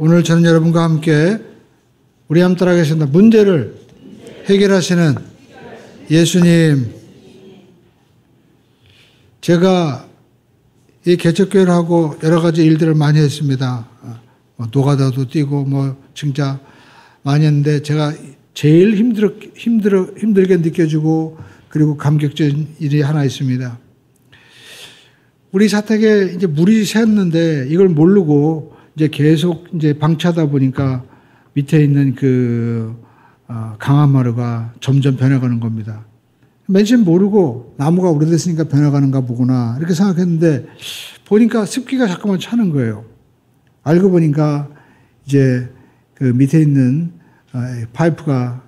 오늘 저는 여러분과 함께 우리 함 따라가겠습니다. 문제를 해결하시는 예수님. 제가 이 개척교회를 하고 여러 가지 일들을 많이 했습니다. 노가다도 뛰고 진짜 많이 했는데 제가 제일 힘들게 느껴지고 그리고 감격적인 일이 하나 있습니다. 우리 사택에 이제 물이 샜는데 이걸 모르고 이제 계속 이제 방치하다 보니까 밑에 있는 강화마루가 점점 변해가는 겁니다. 맨 처음 모르고 나무가 오래됐으니까 변해가는가 보구나 이렇게 생각했는데 보니까 습기가 자꾸만 차는 거예요. 알고 보니까 이제 그 밑에 있는 파이프가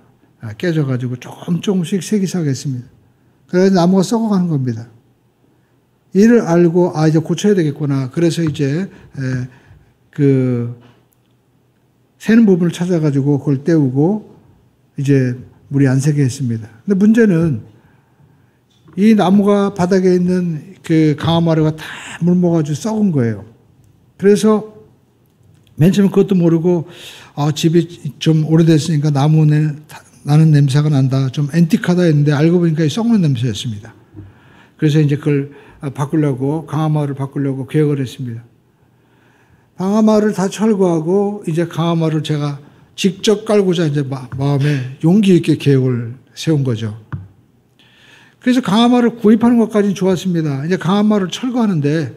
깨져가지고 조금씩 새기 시작했습니다. 그래서 나무가 썩어가는 겁니다. 이를 알고 이제 고쳐야 되겠구나. 그래서 이제 새는 부분을 찾아가지고 그걸 떼우고 이제 물이 안 새게 했습니다. 근데 문제는 이 나무가 바닥에 있는 그 강화마루가 다 물 먹어가지고 썩은 거예요. 그래서 맨 처음에 그것도 모르고 집이 좀 오래됐으니까 나는 냄새가 난다. 좀 앤틱하다 했는데 알고 보니까 썩는 냄새였습니다. 그래서 이제 그걸 바꾸려고 강화마루를 바꾸려고 계획을 했습니다. 강화마루를 다 철거하고 이제 강화마루를 제가 직접 깔고자 이제 마음에 용기 있게 계획을 세운 거죠. 그래서 강화마루를 구입하는 것까지는 좋았습니다. 이제 강화마루를 철거하는데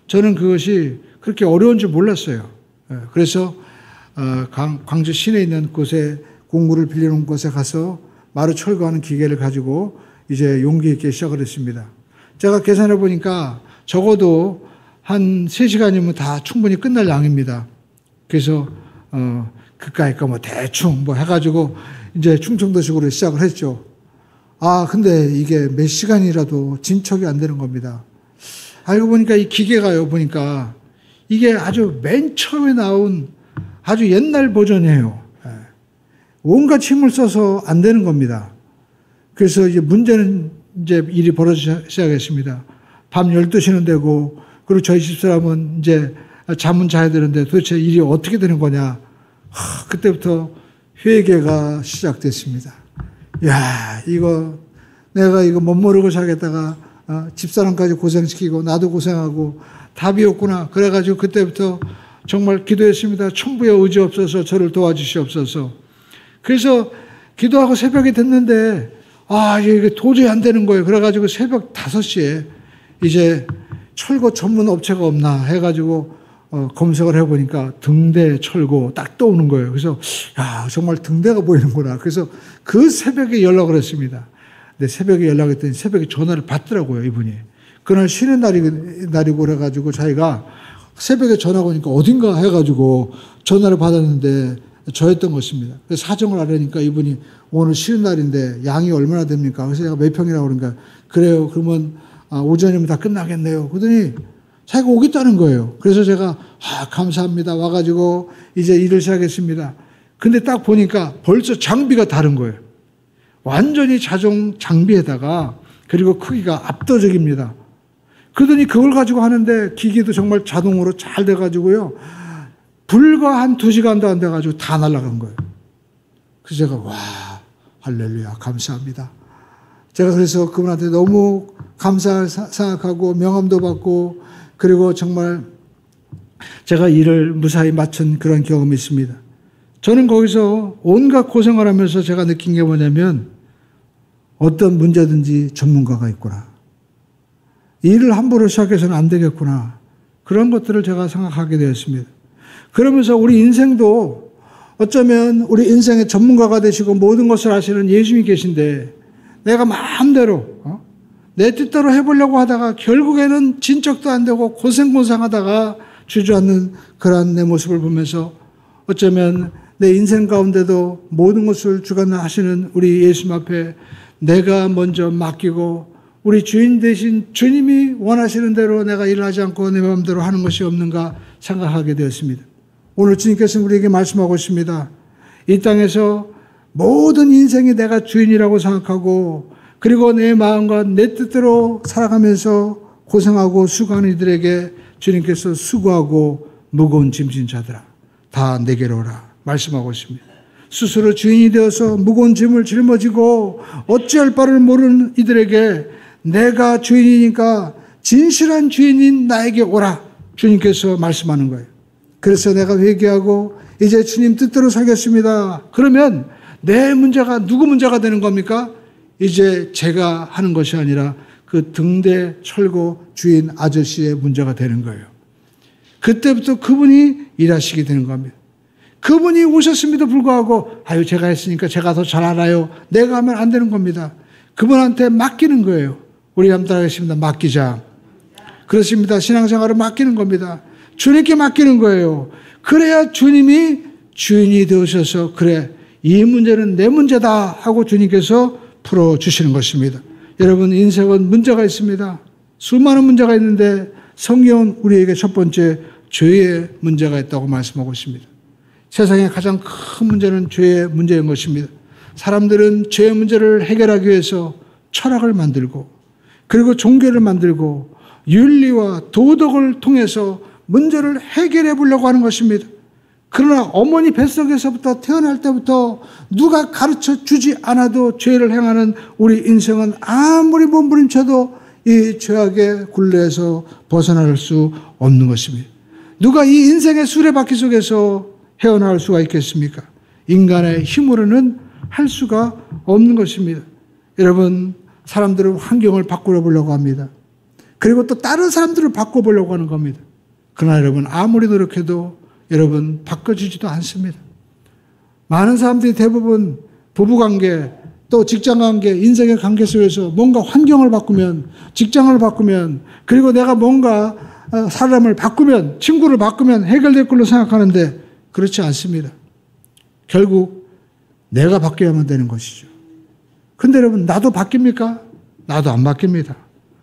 저는 그것이 그렇게 어려운 줄 몰랐어요. 그래서 광주 시내에 있는 곳에 공구를 빌려놓은 곳에 가서 마루 철거하는 기계를 가지고 이제 용기 있게 시작을 했습니다. 제가 계산해 보니까 적어도 한 3시간이면 다 충분히 끝날 양입니다. 그래서 그까이까 대충 해가지고 이제 충청도식으로 시작을 했죠. 근데 이게 몇 시간이라도 진척이 안 되는 겁니다. 알고 보니까 이 기계가요, 보니까 이게 아주 맨 처음에 나온 아주 옛날 버전이에요. 온갖 힘을 써서 안 되는 겁니다. 그래서 이제 문제는 이제 일이 벌어지기 시작했습니다. 밤 12시는 되고, 그리고 저희 집사람은 이제 잠은 자야 되는데 도대체 일이 어떻게 되는 거냐. 그때부터 회개가 시작됐습니다. 내가 이거 못 모르고 살겠다가 집사람까지 고생시키고 나도 고생하고 답이 없구나. 그래가지고 그때부터 정말 기도했습니다. 천부의 의지 없어서 저를 도와주시옵소서. 그래서 기도하고 새벽이 됐는데 이게 도저히 안 되는 거예요. 그래가지고 새벽 5시에 이제 철거 전문 업체가 없나 해가지고 검색을 해보니까 등대 철거 딱 떠오는 거예요. 그래서 정말 등대가 보이는구나. 그래서 그 새벽에 연락을 했습니다. 근데 새벽에 연락했더니 새벽에 전화를 받더라고요, 이분이. 그날 쉬는 날이고 그래가지고 자기가 새벽에 전화가 오니까 어딘가 해가지고 전화를 받았는데 저였던 것입니다. 그래서 사정을 알으니까 이분이 오늘 쉬는 날인데 양이 얼마나 됩니까? 그래서 제가 몇 평이라고 그러니까 그래요. 그러면 오전이면 다 끝나겠네요. 그러더니 자기가 오겠다는 거예요. 그래서 제가 감사합니다. 와가지고 이제 일을 시작했습니다. 근데 딱 보니까 벌써 장비가 다른 거예요. 완전히 자동 장비에다가 그리고 크기가 압도적입니다. 그러더니 그걸 가지고 하는데 기기도 정말 자동으로 잘 돼가지고요. 불과 한 2시간도 안 돼가지고 다 날아간 거예요. 그래서 제가 할렐루야 감사합니다. 제가 그래서 그분한테 너무 감사 생각하고 명함도 받고 그리고 정말 제가 일을 무사히 마친 그런 경험이 있습니다. 저는 거기서 온갖 고생을 하면서 제가 느낀 게 뭐냐면 어떤 문제든지 전문가가 있구나. 일을 함부로 시작해서는 안 되겠구나. 그런 것들을 제가 생각하게 되었습니다. 그러면서 우리 인생도 어쩌면 우리 인생의 전문가가 되시고 모든 것을 아시는 예수님이 계신데 내가 마음대로 내 뜻대로 해보려고 하다가 결국에는 진척도 안 되고 고생하다가 주저앉는 그러한 내 모습을 보면서 어쩌면 내 인생 가운데도 모든 것을 주관을 하시는 우리 예수님 앞에 내가 먼저 맡기고 우리 주인 되신 주님이 원하시는 대로 내가 일하지 않고 내 마음대로 하는 것이 없는가 생각하게 되었습니다. 오늘 주님께서 우리에게 말씀하고 있습니다. 이 땅에서 모든 인생이 내가 주인이라고 생각하고 그리고 내 마음과 내 뜻대로 살아가면서 고생하고 수고하는 이들에게 주님께서 수고하고 무거운 짐진 자들아 다 내게로 오라 말씀하고 있습니다. 스스로 주인이 되어서 무거운 짐을 짊어지고 어찌할 바를 모르는 이들에게 내가 주인이니까 진실한 주인인 나에게 오라 주님께서 말씀하는 거예요. 그래서 내가 회개하고 이제 주님 뜻대로 살겠습니다. 그러면 내 문제가 누구 문제가 되는 겁니까? 이제 제가 하는 것이 아니라 그 등대 철거 주인 아저씨의 문제가 되는 거예요. 그때부터 그분이 일하시게 되는 겁니다. 그분이 오셨음에도 불구하고 아유 제가 했으니까 제가 더 잘 알아요. 내가 하면 안 되는 겁니다. 그분한테 맡기는 거예요. 우리 한번 따라하겠습니다. 맡기자. 그렇습니다. 신앙생활을 맡기는 겁니다. 주님께 맡기는 거예요. 그래야 주님이 주인이 되어셔서 그래 이 문제는 내 문제다 하고 주님께서 풀어주시는 것입니다. 여러분 인생은 문제가 있습니다. 수많은 문제가 있는데 성경은 우리에게 첫 번째 죄의 문제가 있다고 말씀하고 있습니다. 세상의 가장 큰 문제는 죄의 문제인 것입니다. 사람들은 죄의 문제를 해결하기 위해서 철학을 만들고 그리고 종교를 만들고 윤리와 도덕을 통해서 문제를 해결해 보려고 하는 것입니다. 그러나 어머니 뱃속에서부터 태어날 때부터 누가 가르쳐 주지 않아도 죄를 행하는 우리 인생은 아무리 몸부림쳐도 이 죄악의 굴레에서 벗어날 수 없는 것입니다. 누가 이 인생의 수레바퀴 속에서 헤어나올 수가 있겠습니까? 인간의 힘으로는 할 수가 없는 것입니다. 여러분, 사람들은 환경을 바꾸려 보려고 합니다. 그리고 또 다른 사람들을 바꿔보려고 하는 겁니다. 그러나 여러분, 아무리 노력해도 여러분, 바꿔주지도 않습니다. 많은 사람들이 대부분 부부관계, 또 직장관계, 인생의 관계 속에서 뭔가 환경을 바꾸면, 직장을 바꾸면, 그리고 내가 뭔가 사람을 바꾸면, 친구를 바꾸면 해결될 걸로 생각하는데 그렇지 않습니다. 결국 내가 바뀌어야만 되는 것이죠. 근데 여러분, 나도 바뀝니까? 나도 안 바뀝니다.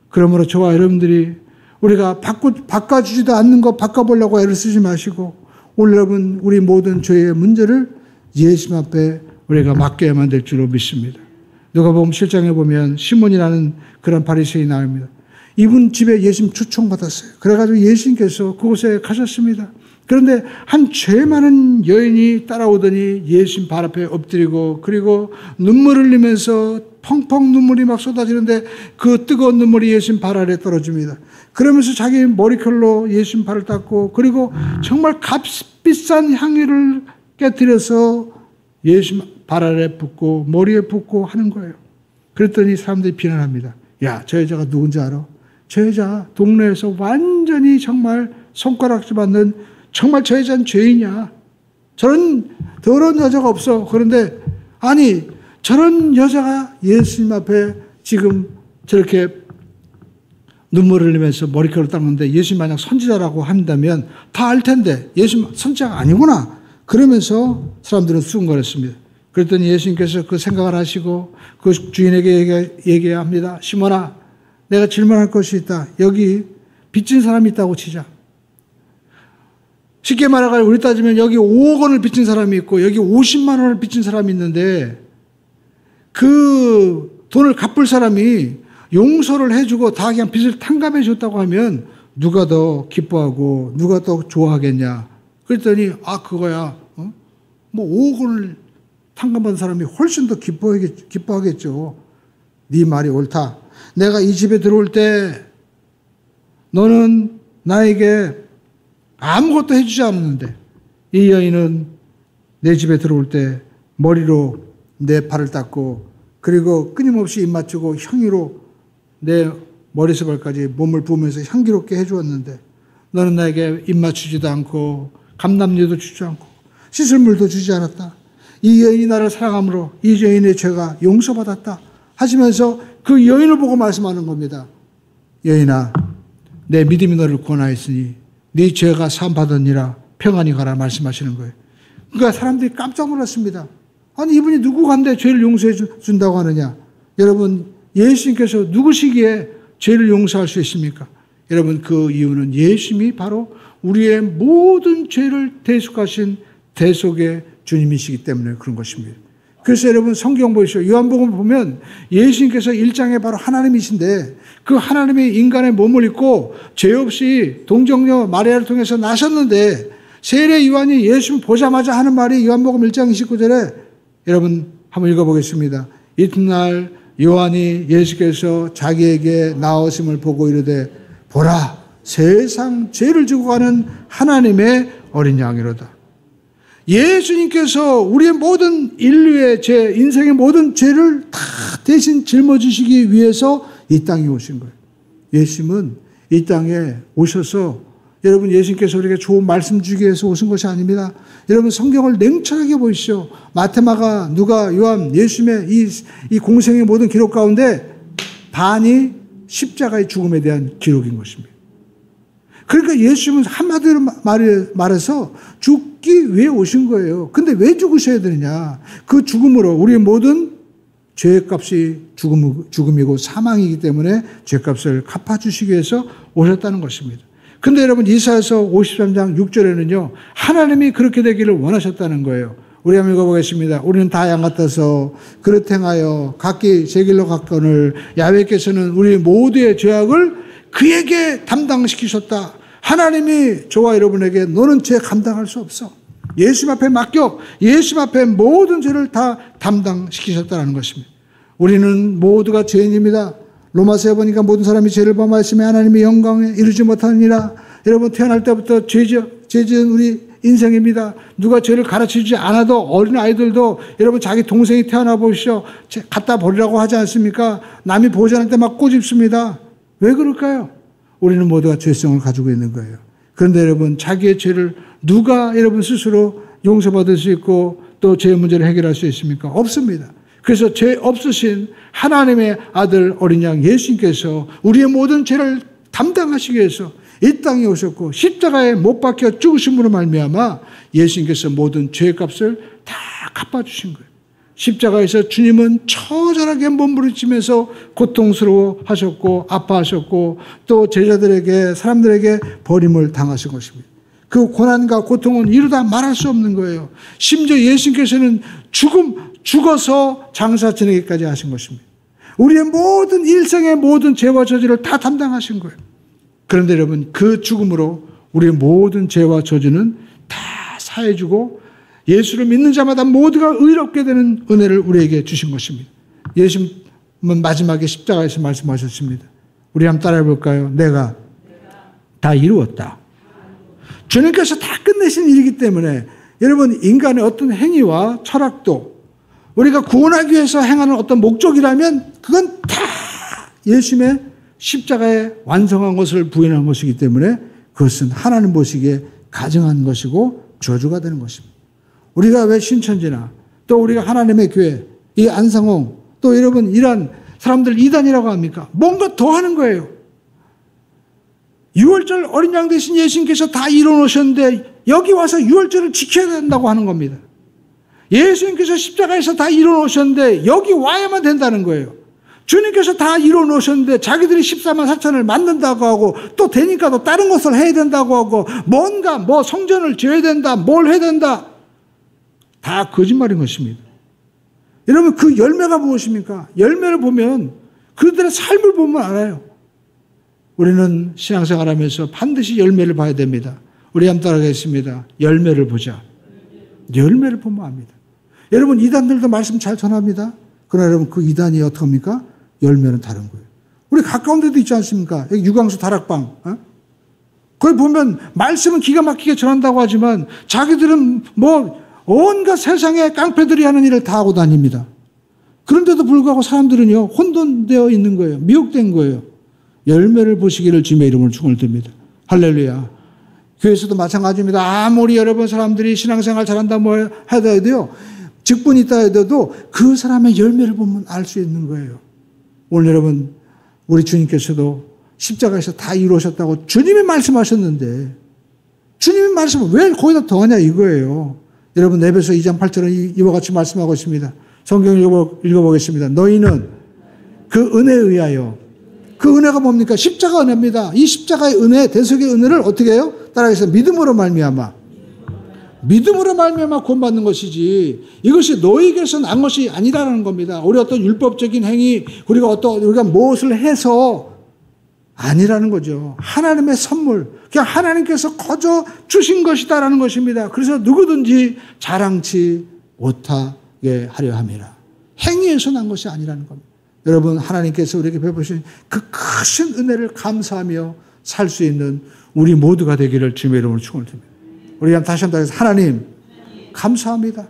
그러므로 저와 여러분들이 우리가 바꿔주지도 않는 거 바꿔보려고 애를 쓰지 마시고 오늘 여러분 우리 모든 죄의 문제를 예수님 앞에 우리가 맡겨야만 될 줄로 믿습니다. 누가복음 7장에 보면 시몬이라는 그런 바리새인이 나옵니다. 이분 집에 예수님 초청받았어요. 그래가지고 예수님께서 그곳에 가셨습니다. 그런데 한 죄 많은 여인이 따라오더니 예수님 발 앞에 엎드리고 그리고 눈물을 흘리면서 펑펑 눈물이 막 쏟아지는데 그 뜨거운 눈물이 예수님 발 아래 떨어집니다. 그러면서 자기 머리칼로 예수님 발을 닦고 그리고 정말 값비싼 향유를 깨뜨려서 예수님 발 아래 붓고 머리에 붓고 하는 거예요. 그랬더니 사람들이 비난합니다. 야, 저 여자가 누군지 알아? 저 여자 동네에서 완전히 정말 손가락질 받는 정말 저 여자는 죄인이야. 저런 더러운 여자가 없어. 그런데 아니 저런 여자가 예수님 앞에 지금 저렇게 눈물을 흘리면서 머리카락을 닦는데 예수님 만약 선지자라고 한다면 다 알 텐데 예수님 선지자가 아니구나. 그러면서 사람들은 수군거렸습니다. 그랬더니 예수님께서 그 생각을 하시고 그 주인에게 얘기합니다. 시몬아, 내가 질문할 것이 있다. 여기 빚진 사람이 있다고 치자. 쉽게 말하면 우리 따지면 여기 5억 원을 빚진 사람이 있고 여기 50만 원을 빚진 사람이 있는데 그 돈을 갚을 사람이 용서를 해주고 다 그냥 빚을 탕감해 줬다고 하면 누가 더 기뻐하고 누가 더 좋아하겠냐. 그랬더니 그거야. 뭐 5억 원을 탕감받은 사람이 훨씬 더 기뻐하겠죠. 네 말이 옳다. 내가 이 집에 들어올 때 너는 나에게 아무것도 해주지 않았는데 이 여인은 내 집에 들어올 때 머리로 내 발을 닦고 그리고 끊임없이 입 맞추고 향유로 내 머리서발까지 몸을 부으면서 향기롭게 해주었는데 너는 나에게 입 맞추지도 않고 감람유도 주지 않고 씻을 물도 주지 않았다. 이 여인이 나를 사랑함으로 이 여인의 죄가 용서받았다 하시면서 그 여인을 보고 말씀하는 겁니다. 여인아, 내 믿음이 너를 구원하였으니 네 죄가 사함받았니라 평안히 가라 말씀하시는 거예요. 그러니까 사람들이 깜짝 놀랐습니다. 아니 이분이 누구간데 죄를 용서해 준다고 하느냐. 여러분 예수님께서 누구시기에 죄를 용서할 수 있습니까? 여러분 그 이유는 예수님이 바로 우리의 모든 죄를 대속하신 대속의 주님이시기 때문에 그런 것입니다. 그래서 여러분 성경 보시죠. 요한복음 보면 예수님께서 1장에 바로 하나님이신데 그 하나님이 인간의 몸을 입고 죄 없이 동정녀 마리아를 통해서 나셨는데 세례 요한이 예수 보자마자 하는 말이 요한복음 1장 29절에 여러분 한번 읽어보겠습니다. 이튿날 요한이 예수께서 자기에게 나오심을 보고 이르되 보라 세상 죄를 지고 가는 하나님의 어린 양이로다. 예수님께서 우리의 모든 인류의 죄, 인생의 모든 죄를 다 대신 짊어지시기 위해서 이 땅에 오신 거예요. 예수님은 이 땅에 오셔서 여러분 예수님께서 우리에게 좋은 말씀 주기 위해서 오신 것이 아닙니다. 여러분 성경을 냉철하게 보십시오. 마태마가, 누가, 요한, 예수님의 이 공생의 모든 기록 가운데 반이 십자가의 죽음에 대한 기록인 것입니다. 그러니까 예수님은 한마디로 말해서 죽기 위해 오신 거예요. 근데 왜 죽으셔야 되느냐? 그 죽음으로 우리의 모든 죄값이 죽음이고 사망이기 때문에 죄값을 갚아주시기 위해서 오셨다는 것입니다. 근데 여러분 이사야서 53장 6절에는요. 하나님이 그렇게 되기를 원하셨다는 거예요. 우리 한번 읽어보겠습니다. 우리는 다 양 같아서 그릇 행하여 각기 제 길로 갔거늘 야훼께서는 우리 모두의 죄악을 그에게 담당시키셨다. 하나님이 저와 여러분에게 너는 죄 감당할 수 없어. 예수님 앞에 맡겨. 예수님 앞에 모든 죄를 다 담당시키셨다는 것입니다. 우리는 모두가 죄인입니다. 로마서에 보니까 모든 사람이 죄를 범하였으며 하나님의 영광에 이르지 못하느니라. 여러분 태어날 때부터 죄 지은 우리 인생입니다. 누가 죄를 가르치지 않아도 어린 아이들도 여러분 자기 동생이 태어나 보십시오. 갖다 버리라고 하지 않습니까? 남이 보지 않을 때 막 꼬집습니다. 왜 그럴까요? 우리는 모두가 죄성을 가지고 있는 거예요. 그런데 여러분 자기의 죄를 누가 여러분 스스로 용서받을 수 있고 또 죄 문제를 해결할 수 있습니까? 없습니다. 그래서 죄 없으신 하나님의 아들 어린 양 예수님께서 우리의 모든 죄를 담당하시기 위해서 이 땅에 오셨고 십자가에 못 박혀 죽으심으로 말미암아 예수님께서 모든 죄값을 다 갚아주신 거예요. 십자가에서 주님은 처절하게 몸부림치면서 고통스러워 하셨고 아파하셨고 또 제자들에게 사람들에게 버림을 당하신 것입니다. 그 고난과 고통은 이루다 말할 수 없는 거예요. 심지어 예수님께서는 죽어서 장사 지내기까지 하신 것입니다. 우리의 모든 일생의 모든 죄와 저주를 다 담당하신 거예요. 그런데 여러분 그 죽음으로 우리의 모든 죄와 저주는 다 사해주고 예수를 믿는 자마다 모두가 의롭게 되는 은혜를 우리에게 주신 것입니다. 예수님은 마지막에 십자가에서 말씀하셨습니다. 우리 한번 따라해 볼까요? 내가 다 이루었다. 주님께서 다 끝내신 일이기 때문에 여러분 인간의 어떤 행위와 철학도 우리가 구원하기 위해서 행하는 어떤 목적이라면 그건 다 예수님의 십자가에 완성한 것을 부인한 것이기 때문에 그것은 하나님 보시기에 가증한 것이고 저주가 되는 것입니다. 우리가 왜 신천지나 또 우리가 하나님의 교회, 이 안상홍 또 여러분 이런 사람들 이단이라고 합니까? 뭔가 더 하는 거예요. 6월절 어린 양 대신 예수님께서 다 이뤄놓으셨는데 여기 와서 6월절을 지켜야 된다고 하는 겁니다. 예수님께서 십자가에서 다 이뤄놓으셨는데 여기 와야만 된다는 거예요. 주님께서 다 이뤄놓으셨는데 자기들이 14만 4천을 만든다고 하고 또 되니까 또 다른 것을 해야 된다고 하고 뭔가 뭐 성전을 지어야 된다 뭘 해야 된다 다 거짓말인 것입니다. 여러분 그 열매가 무엇입니까? 열매를 보면 그들의 삶을 보면 알아요. 우리는 신앙생활하면서 반드시 열매를 봐야 됩니다. 우리 한번 따라가겠습니다. 열매를 보자. 열매를 보면 압니다. 여러분 이단들도 말씀 잘 전합니다. 그러나 여러분 그 이단이 어떻게 합니까? 열매는 다른 거예요. 우리 가까운 데도 있지 않습니까? 여기 유광수 다락방. 거기 보면 말씀은 기가 막히게 전한다고 하지만 자기들은 뭐 온갖 세상의 깡패들이 하는 일을 다 하고 다닙니다. 그런데도 불구하고 사람들은요 혼돈되어 있는 거예요. 미혹된 거예요. 열매를 보시기를 주님의 이름으로 축원드립니다. 할렐루야. 교회에서도 마찬가지입니다. 아무리 여러분 사람들이 신앙생활 잘한다 뭐 하더라도요 직분이 있다 해도 그 사람의 열매를 보면 알 수 있는 거예요. 오늘 여러분 우리 주님께서도 십자가에서 다 이루셨다고 주님이 말씀하셨는데 주님이 말씀을 왜 거기다 더하냐 이거예요. 여러분 에베소 2장 8절은 이와 같이 말씀하고 있습니다. 성경 읽어보겠습니다. 너희는 그 은혜에 의하여 그 은혜가 뭡니까? 십자가 은혜입니다. 이 십자가의 은혜, 대속의 은혜를 어떻게 해요? 따라해서 믿음으로 말미암아. 믿음으로 말미암아 구원받는 것이지 이것이 너희에게서 난 것이 아니라는 겁니다. 우리 어떤 율법적인 행위, 우리가 무엇을 해서 아니라는 거죠. 하나님의 선물, 그냥 하나님께서 거저 주신 것이다라는 것입니다. 그래서 누구든지 자랑치 못하게 하려 함이라. 행위에서 난 것이 아니라는 겁니다. 여러분, 하나님께서 우리에게 베푸신 그 크신 은혜를 감사하며 살 수 있는 우리 모두가 되기를 주님의 이름으로 축원드립니다. 우리가 다시 한번 하나님 감사합니다.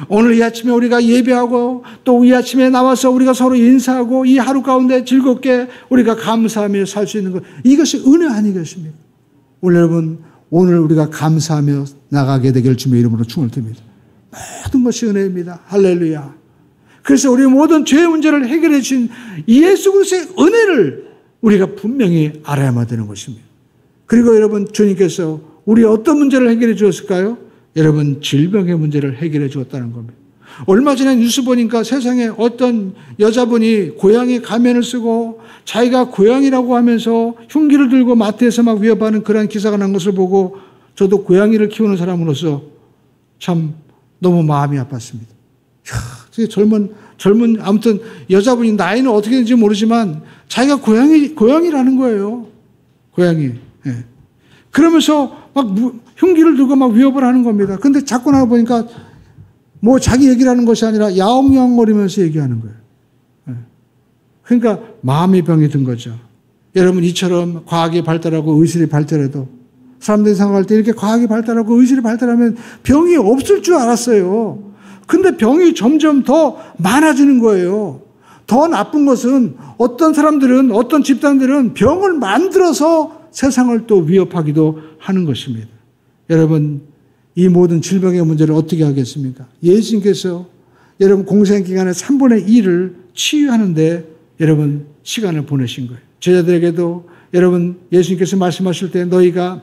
오늘 이 아침에 우리가 예배하고 또 이 아침에 나와서 우리가 서로 인사하고 이 하루 가운데 즐겁게 우리가 감사하며 살 수 있는 것, 이것이 은혜 아니겠습니까? 오늘 여러분, 오늘 우리가 감사하며 나가게 되기를 주님의 이름으로 축원드립니다. 모든 것이 은혜입니다. 할렐루야. 그래서 우리 모든 죄의 문제를 해결해 주신 예수 그리스도의 은혜를 우리가 분명히 알아야만 되는 것입니다. 그리고 여러분, 주님께서 우리 어떤 문제를 해결해 주었을까요? 여러분, 질병의 문제를 해결해 주었다는 겁니다. 얼마 전에 뉴스 보니까 세상에 어떤 여자분이 고양이 가면을 쓰고 자기가 고양이라고 하면서 흉기를 들고 마트에서 막 위협하는 그런 기사가 난 것을 보고 저도 고양이를 키우는 사람으로서 참 너무 마음이 아팠습니다. 젊은 아무튼 여자분이 나이는 어떻게 되는지 모르지만 자기가 고양이라는 거예요. 고양이. 예. 그러면서 막 흉기를 들고 막 위협을 하는 겁니다. 근데 자꾸 나와 보니까 뭐 자기 얘기를 하는 것이 아니라 야옹야옹거리면서 얘기하는 거예요. 예. 그러니까 마음의 병이 든 거죠. 여러분, 이처럼 과학이 발달하고 의술이 발달해도 사람들이 생각할 때 이렇게 과학이 발달하고 의술이 발달하면 병이 없을 줄 알았어요. 근데 병이 점점 더 많아지는 거예요. 더 나쁜 것은 어떤 사람들은, 어떤 집단들은 병을 만들어서 세상을 또 위협하기도 하는 것입니다. 여러분, 이 모든 질병의 문제를 어떻게 하겠습니까? 예수님께서 여러분 공생기간의 3분의 1을 치유하는데 여러분 시간을 보내신 거예요. 제자들에게도 여러분 예수님께서 말씀하실 때 너희가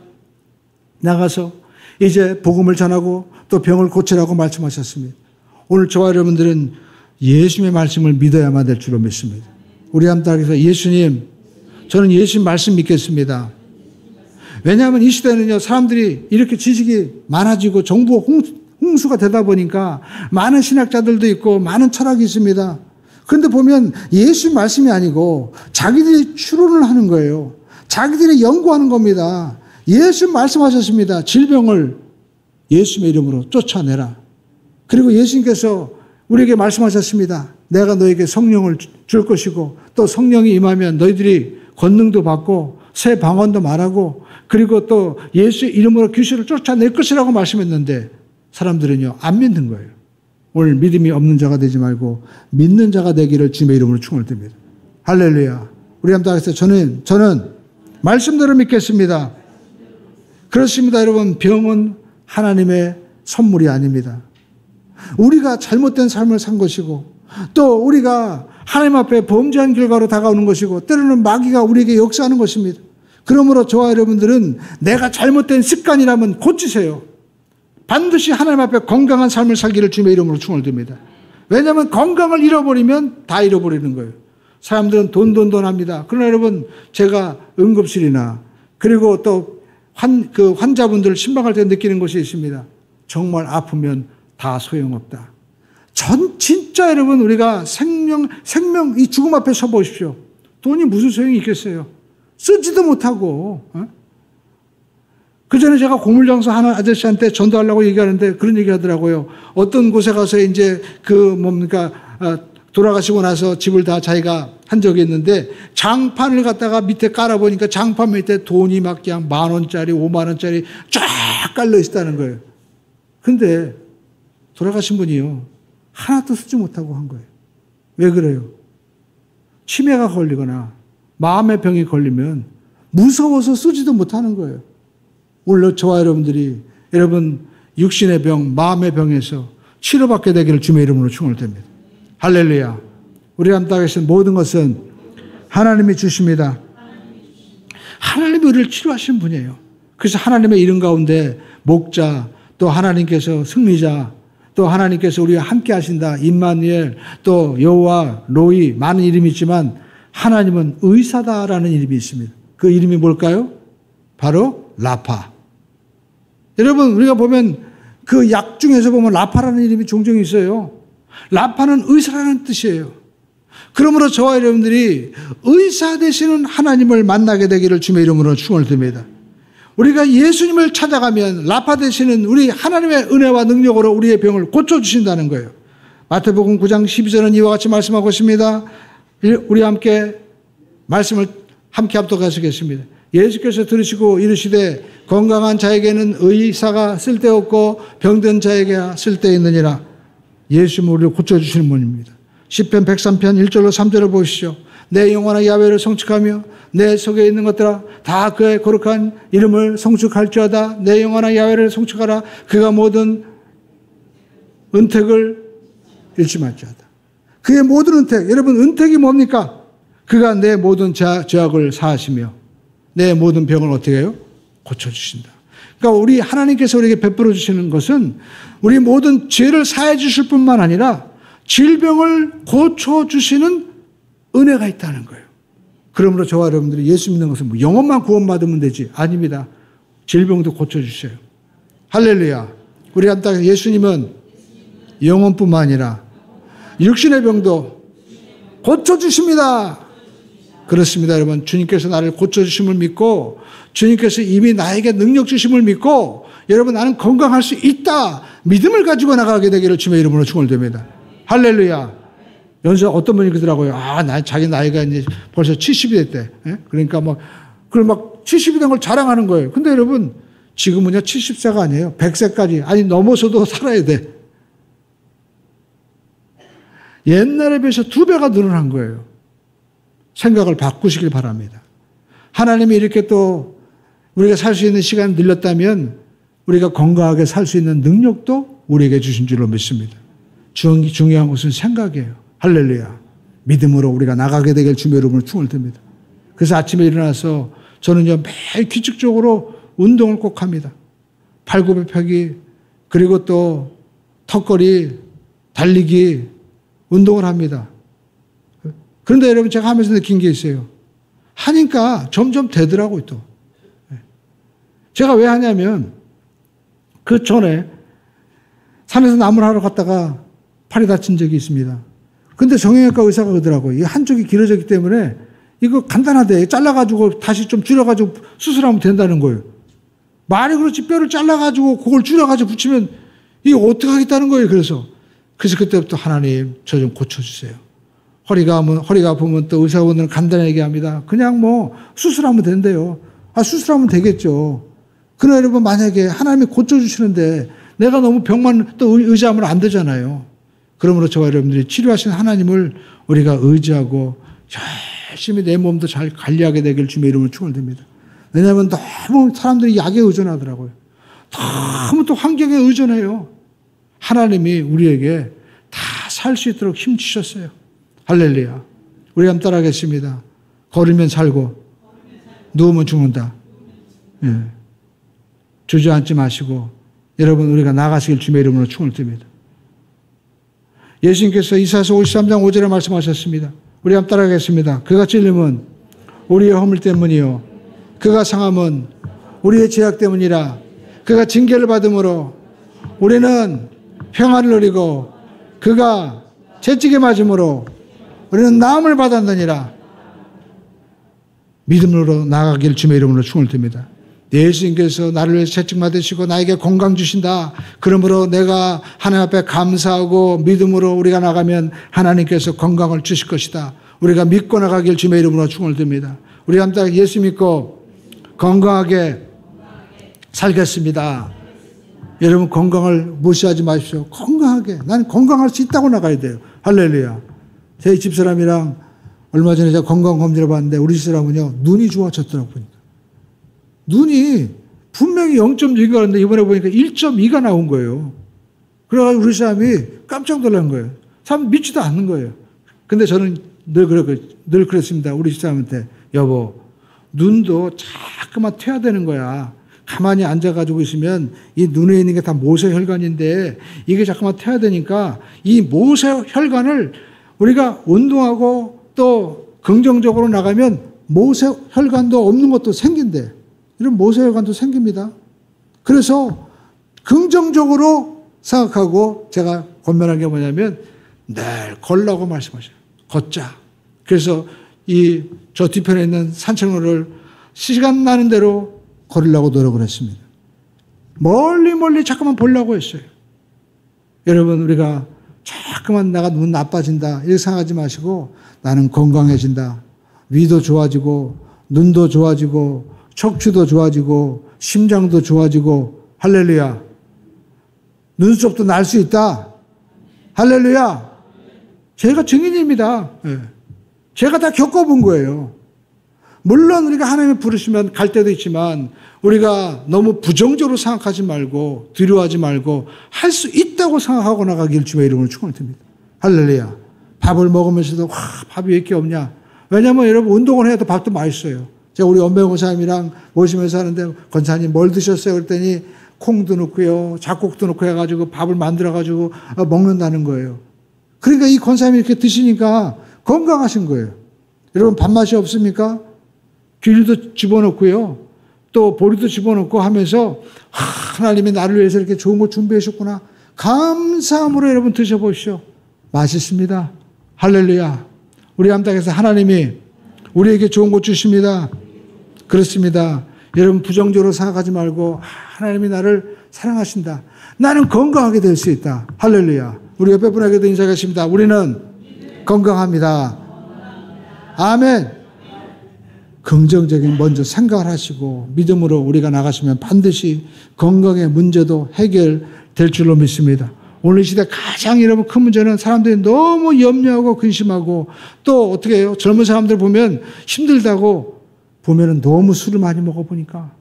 나가서 이제 복음을 전하고 또 병을 고치라고 말씀하셨습니다. 오늘 저와 여러분들은 예수님의 말씀을 믿어야만 될 줄로 믿습니다. 우리 함께 하겠습니다. 예수님, 저는 예수님 말씀 믿겠습니다. 왜냐하면 이 시대는요, 사람들이 이렇게 지식이 많아지고 정보 홍수가 되다 보니까 많은 신학자들도 있고 많은 철학이 있습니다. 그런데 보면 예수 말씀이 아니고 자기들이 추론을 하는 거예요. 자기들이 연구하는 겁니다. 예수 말씀하셨습니다. 질병을 예수의 이름으로 쫓아내라. 그리고 예수님께서 우리에게 말씀하셨습니다. 내가 너에게 성령을 줄 것이고 또 성령이 임하면 너희들이 권능도 받고 새 방언도 말하고 그리고 또 예수의 이름으로 귀신을 쫓아낼 것이라고 말씀했는데 사람들은요, 안 믿는 거예요. 오늘 믿음이 없는 자가 되지 말고 믿는 자가 되기를 주님의 이름으로 축원드립니다. 할렐루야. 우리 함께 하겠습니다. 저는 말씀대로 믿겠습니다. 그렇습니다. 여러분, 병은 하나님의 선물이 아닙니다. 우리가 잘못된 삶을 산 것이고 또 우리가 하나님 앞에 범죄한 결과로 다가오는 것이고 때로는 마귀가 우리에게 역사하는 것입니다. 그러므로 저와 여러분들은 내가 잘못된 습관이라면 고치세요. 반드시 하나님 앞에 건강한 삶을 살기를 주님의 이름으로 축원드립니다. 왜냐하면 건강을 잃어버리면 다 잃어버리는 거예요. 사람들은 돈 합니다. 그러나 여러분, 제가 응급실이나 그리고 또 환자분들을 신방할 때 느끼는 것이 있습니다. 정말 아프면 다 소용없다. 진짜 여러분, 우리가 생명, 이 죽음 앞에 서 보십시오. 돈이 무슨 소용이 있겠어요? 쓰지도 못하고. 그 전에 제가 고물장사 하는 아저씨한테 전도하려고 얘기하는데 그런 얘기 하더라고요. 어떤 곳에 가서 이제 돌아가시고 나서 집을 다 자기가 한 적이 있는데 장판을 갖다가 밑에 깔아보니까 장판 밑에 돈이 막 그냥 10,000원짜리, 50,000원짜리 쫙 깔려 있다는 거예요. 근데 돌아가신 분이요, 하나도 쓰지 못하고 한 거예요. 왜 그래요? 치매가 걸리거나 마음의 병이 걸리면 무서워서 쓰지도 못하는 거예요. 오늘 저와 여러분들이 여러분 육신의 병, 마음의 병에서 치료받게 되기를 주님의 이름으로 축원드립니다. 할렐루야. 우리가 함께 하신 모든 것은 하나님이 주십니다. 하나님이 우리를 치료하시는 분이에요. 그래서 하나님의 이름 가운데 목자, 또 하나님께서 승리자, 또 하나님께서 우리와 함께 하신다, 임마누엘, 또 여호와, 로이, 많은 이름이 있지만 하나님은 의사다라는 이름이 있습니다. 그 이름이 뭘까요? 바로 라파. 여러분, 우리가 보면 그 약 중에서 보면 라파라는 이름이 종종 있어요. 라파는 의사라는 뜻이에요. 그러므로 저와 여러분들이 의사 되시는 하나님을 만나게 되기를 주의 이름으로 축원을 드립니다. 우리가 예수님을 찾아가면 라파 되시는 우리 하나님의 은혜와 능력으로 우리의 병을 고쳐주신다는 거예요. 마태복음 9장 12절은 이와 같이 말씀하고 있습니다. 우리 함께 말씀을 함께 합독하시겠습니다. 예수께서 들으시고 이르시되 건강한 자에게는 의사가 쓸데없고 병든 자에게 쓸데있느니라. 예수님은 우리를 고쳐주시는 분입니다. 시편 103편 1절로 3절을 보시죠. 내 영혼아 야훼를 성축하며 내 속에 있는 것들아 다 그의 거룩한 이름을 성축할지어다. 내 영혼아 야훼를 성축하라. 그가 모든 은택을 잃지 말지어다. 그의 모든 은택, 여러분 은택이 뭡니까? 그가 내 모든 죄악을 사하시며 내 모든 병을 어떻게 해요? 고쳐주신다. 그러니까 우리 하나님께서 우리에게 베풀어 주시는 것은 우리 모든 죄를 사해 주실 뿐만 아니라 질병을 고쳐주시는 은혜가 있다는 거예요. 그러므로 저와 여러분들이 예수 믿는 것은 뭐 영혼만 구원받으면 되지. 아닙니다. 질병도 고쳐주셔요. 할렐루야. 우리 한따 예수님은 영혼뿐만 아니라 육신의 병도 고쳐주십니다. 그렇습니다, 여러분. 주님께서 나를 고쳐주심을 믿고 주님께서 이미 나에게 능력 주심을 믿고 여러분 나는 건강할 수 있다. 믿음을 가지고 나가게 되기를 주님의 이름으로 축원드립니다. 할렐루야. 연세 어떤 분이 그러더라고요. 자기 나이가 이제 벌써 70이 됐대. 예? 그러니까 그걸 70이 된 걸 자랑하는 거예요. 근데 여러분, 지금은요, 70세가 아니에요. 100세까지. 아니, 넘어서도 살아야 돼. 옛날에 비해서 2배가 늘어난 거예요. 생각을 바꾸시길 바랍니다. 하나님이 이렇게 또 우리가 살 수 있는 시간을 늘렸다면 우리가 건강하게 살 수 있는 능력도 우리에게 주신 줄로 믿습니다. 중요한 것은 생각이에요. 할렐루야. 믿음으로 우리가 나가게 되길 주님의 이름으로 축원을 드립니다. 그래서 아침에 일어나서 저는요 매일 규칙적으로 운동을 꼭 합니다. 팔굽혀펴기 그리고 또 턱걸이 달리기 운동을 합니다. 그런데 여러분 제가 하면서 느낀 게 있어요. 하니까 점점 되더라고요 또. 제가 왜 하냐면 그 전에 산에서 나무를 하러 갔다가 팔이 다친 적이 있습니다. 근데 정형외과 의사가 그러더라고요. 이 한쪽이 길어졌기 때문에 이거 간단하대. 잘라가지고 다시 좀 줄여가지고 수술하면 된다는 거예요. 말이 그렇지 뼈를 잘라가지고 그걸 줄여가지고 붙이면 이게 어떻게 하겠다는 거예요. 그래서 그때부터 하나님 저 좀 고쳐주세요. 허리가 아프면 또 의사분들은 간단하게 얘기합니다. 그냥 수술하면 된대요. 수술하면 되겠죠. 그러나 여러분 만약에 하나님이 고쳐주시는데 내가 너무 병만 또 의지하면 안 되잖아요. 그러므로 저와 여러분들이 치료하신 하나님을 우리가 의지하고 열심히 내 몸도 잘 관리하게 되길 주님의 이름으로 축원드립니다. 왜냐하면 너무 사람들이 약에 의존하더라고요. 너무 또 환경에 의존해요. 하나님이 우리에게 다 살 수 있도록 힘 주셨어요. 할렐루야. 우리 한번 따라하겠습니다. 걸으면 살고 누우면 죽는다. 예. 주저앉지 마시고 여러분 우리가 나가시길 주님의 이름으로 축원을 드립니다. 예수님께서 이사야서 53장 5절에 말씀하셨습니다. 우리 한번 따라하겠습니다. 그가 찔림은 우리의 허물 때문이요 그가 상함은 우리의 죄악 때문이라. 그가 징계를 받음으로 우리는 평안을 누리고 그가 채찍에 맞음으로 우리는 나음을 받았느니라. 믿음으로 나가길 주님의 이름으로 축원을 드립니다. 예수님께서 나를 위해서 채찍 맞으시고 나에게 건강 주신다. 그러므로 내가 하나님 앞에 감사하고 믿음으로 우리가 나가면 하나님께서 건강을 주실 것이다. 우리가 믿고 나가길 주님의 이름으로 축원을 드립니다. 우리 함께 예수 믿고 건강하게 살겠습니다. 여러분 건강을 무시하지 마십시오. 건강하게. 난 건강할 수 있다고 나가야 돼요. 할렐루야. 제 집사람이랑 얼마 전에 제가 건강검진을 봤는데 우리 집사람은요 눈이 좋아졌더라고요. 보니까. 눈이 분명히 0.6가 나왔는데 이번에 보니까 1.2가 나온 거예요. 그래가지고 우리 사람이 깜짝 놀란 거예요. 참 믿지도 않는 거예요. 근데 저는 늘 그랬습니다. 우리 집사람한테 여보 눈도 자꾸만 퇴화되는 거야. 가만히 앉아가지고 있으면 이 눈에 있는 게 다 모세혈관인데 이게 자꾸만 퇴화되니까 이 모세혈관을 우리가 운동하고 또 긍정적으로 나가면 모세혈관도 없는 것도 생긴대. 이런 모세혈관도 생깁니다. 그래서 긍정적으로 생각하고 제가 권면한 게 뭐냐면 늘 걸라고 말씀하셔요. 걷자. 그래서 저 뒤편에 있는 산책로를 시간 나는 대로 걸으려고 노력을 했습니다. 멀리 자꾸만 보려고 했어요. 여러분, 우리가 자꾸만 내가 눈 나빠진다 이렇게 생각하지 마시고 나는 건강해진다. 위도 좋아지고 눈도 좋아지고 척추도 좋아지고 심장도 좋아지고 할렐루야. 눈썹도 날 수 있다. 할렐루야. 제가 증인입니다. 제가 다 겪어본 거예요. 물론 우리가 하나님이 부르시면 갈 때도 있지만 우리가 너무 부정적으로 생각하지 말고 두려워하지 말고 할 수 있다고 생각하고 나가길 주의 이름으로 축원드립니다. 할렐루야. 밥을 먹으면서도 밥이 왜 이렇게 없냐. 왜냐하면 여러분 운동을 해야 밥도 맛있어요. 제가 우리 엄배 권사님이랑 모시면서 하는데 권사님 뭘 드셨어요? 그랬더니 콩도 넣고요. 잡곡도 넣고 해가지고 밥을 만들어가지고 먹는다는 거예요. 그러니까 이 권사님이 이렇게 드시니까 건강하신 거예요. 여러분 밥맛이 없습니까? 귤도 집어넣고요. 또 보리도 집어넣고 하면서 하나님이 나를 위해서 이렇게 좋은 거 준비해 주셨구나. 감사함으로 여러분 드셔보십시오. 맛있습니다. 할렐루야. 우리 암땅에서 하나님이 우리에게 좋은 거 주십니다. 그렇습니다. 여러분 부정적으로 생각하지 말고 하나님이 나를 사랑하신다. 나는 건강하게 될 수 있다. 할렐루야. 우리 옆에 분에게도 인사하겠습니다. 우리는 건강합니다. 아멘. 긍정적인 먼저 생각을 하시고 믿음으로 우리가 나가시면 반드시 건강의 문제도 해결될 줄로 믿습니다. 오늘 시대 가장 여러분 큰 문제는 사람들이 너무 염려하고 근심하고 또 어떻게 해요? 젊은 사람들 보면 힘들다고 보면은 너무 술을 많이 먹어보니까.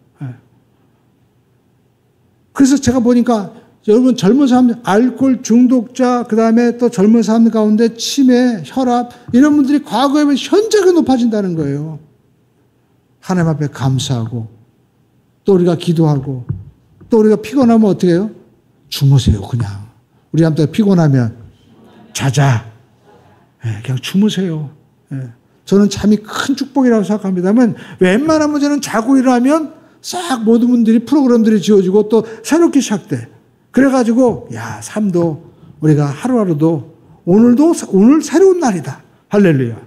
그래서 제가 보니까 여러분 젊은 사람들 알코올 중독자 그다음에 또 젊은 사람들 가운데 치매, 혈압 이런 분들이 과거에 비해 현저하게 높아진다는 거예요. 하나님 앞에 감사하고 또 우리가 기도하고 또 우리가 피곤하면 어떻게 해요? 주무세요 그냥. 우리 한테 피곤하면 자자. 그냥 주무세요. 저는 잠이 큰 축복이라고 생각합니다. 웬만하면 저는 자고 일어나면 싹 모든 분들이 프로그램들이 지어지고 또 새롭게 시작돼. 그래가지고 삶도 우리가 하루하루도 오늘 새로운 날이다. 할렐루야.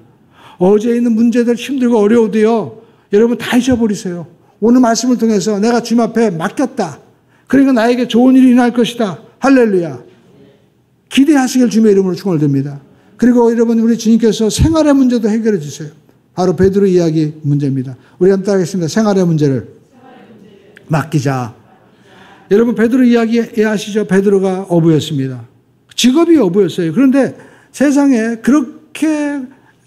어제 있는 문제들 힘들고 어려워도요. 여러분 다 잊어버리세요. 오늘 말씀을 통해서 내가 주님 앞에 맡겼다. 그러니까 나에게 좋은 일이 일어날 것이다. 할렐루야. 기대하시길 주님의 이름으로 축원드립니다. 그리고 여러분 우리 주님께서 생활의 문제도 해결해 주세요. 바로 베드로 이야기 문제입니다. 우리 함께 하겠습니다. 생활의 문제를 맡기자. 여러분 베드로 이야기 아시죠? 베드로가 어부였습니다. 직업이 어부였어요. 그런데 세상에 그렇게